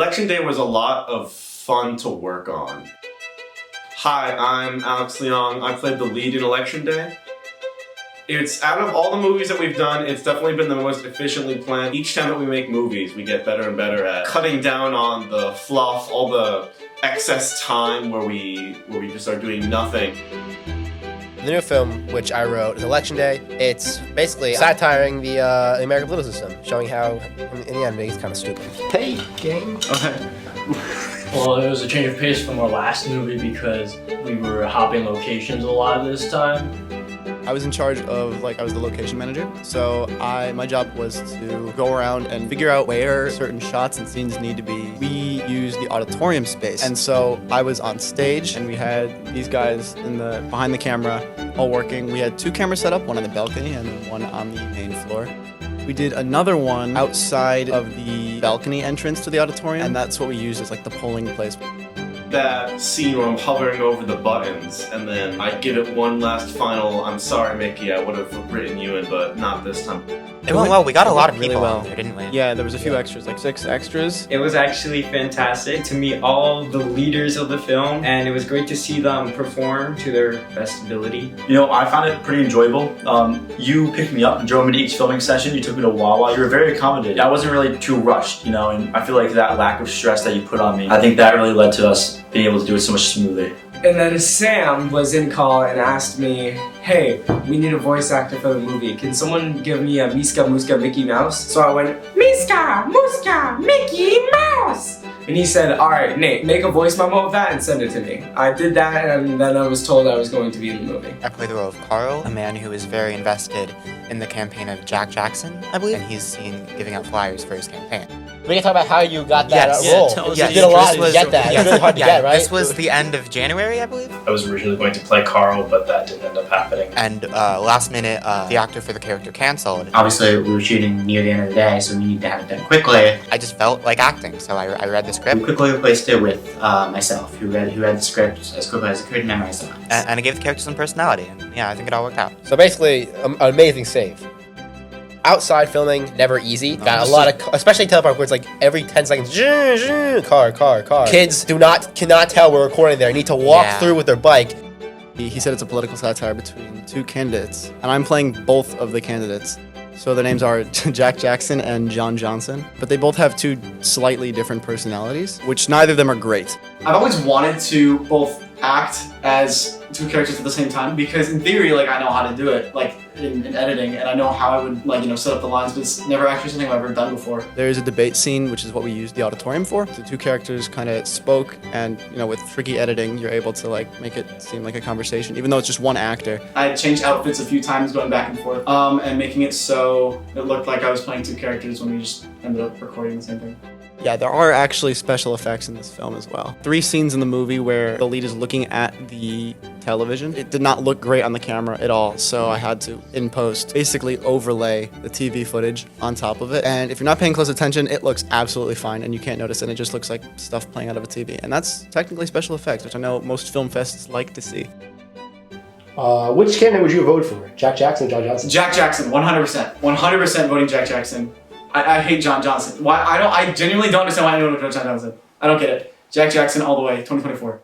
Election Day was a lot of fun to work on. Hi, I'm Alex Leong. I played the lead in Election Day. It's out of all the movies that we've done, it's definitely been the most efficiently planned. Each time that we make movies, we get better and better at cutting down on the fluff, all the excess time where we just are doing nothing. The new film, which I wrote, is Election Day. It's basically satiring the American political system, showing how, in the end, it's kind of stupid. Hey, gang. Okay. Well, it was a change of pace from our last movie because we were hopping locations a lot this time. I was in charge of, I was the location manager, so my job was to go around and figure out where certain shots and scenes need to be. We used the auditorium space, and so I was on stage, and we had these guys behind the camera all working. We had 2 cameras set up, one on the balcony and then one on the main floor. We did another one outside of the balcony entrance to the auditorium, and that's what we used as the polling place. That scene where I'm hovering over the buttons and then I give it one last final, I'm sorry Mickey, I would have written you in, but not this time. It went well. We got a lot of really people well out there, didn't we? Yeah, there was a few extras, 6 extras. It was actually fantastic to meet all the leaders of the film, and it was great to see them perform to their best ability. You know, I found it pretty enjoyable. You picked me up and drove me to each filming session. You took me to Wawa. You were very accommodating. I wasn't really too rushed, and I feel like that lack of stress that you put on me, I think that really led to us being able to do it so much smoothly. And then Sam was in call and asked me, hey, we need a voice actor for the movie. Can someone give me a Miska Muska Mickey Mouse? So I went, Miska Muska Mickey Mouse! And he said, alright, Nate, make a voice memo of that and send it to me. I did that, and then I was told I was going to be in the movie. I play the role of Carl, a man who is very invested in the campaign of Jack Jackson, I believe, and he's seen giving out flyers for his campaign. We can talk about how you got that role. Yes, you did a lot to get that. It's really hard to get, right? This was the end of January, I believe. I was originally going to play Carl, but that didn't end up happening. And last minute, the actor for the character canceled. Obviously, we were shooting near the end of the day, so we needed to have it done quickly. I just felt like acting, so I read the script. We quickly replaced it with myself, who read the script as quickly as I could, memorized the lines. And I gave the character some personality, and yeah, I think it all worked out. So basically, an amazing save. Outside filming, never easy. Got a lot of, especially telepark where it's every 10 seconds, car. Kids cannot tell we're recording there. Need to walk through with their bike. He said it's a political satire between 2 candidates, and I'm playing both of the candidates. So their names are Jack Jackson and John Johnson, but they both have 2 slightly different personalities, which neither of them are great. I've always wanted to both act as 2 characters at the same time, because in theory, I know how to do it, in editing, and I know how I would, set up the lines, but it's never actually something I've ever done before. There's a debate scene, which is what we used the auditorium for. The 2 characters kind of spoke, and, with tricky editing, you're able to, make it seem like a conversation, even though it's just one actor. I changed outfits a few times going back and forth, and making it so it looked like I was playing 2 characters when we just ended up recording the same thing. Yeah, there are actually special effects in this film as well. 3 scenes in the movie where the lead is looking at the television. It did not look great on the camera at all, so I had to, in post, basically overlay the TV footage on top of it. And if you're not paying close attention, it looks absolutely fine, and you can't notice it. It just looks like stuff playing out of a TV. And that's technically special effects, which I know most film fests like to see. Which candidate would you vote for? Jack Jackson or John Johnson? Jack Jackson, 100%. 100% voting Jack Jackson. I hate John Johnson. I genuinely don't understand why anyone would vote John Johnson. I don't get it. Jack Jackson all the way, 2024.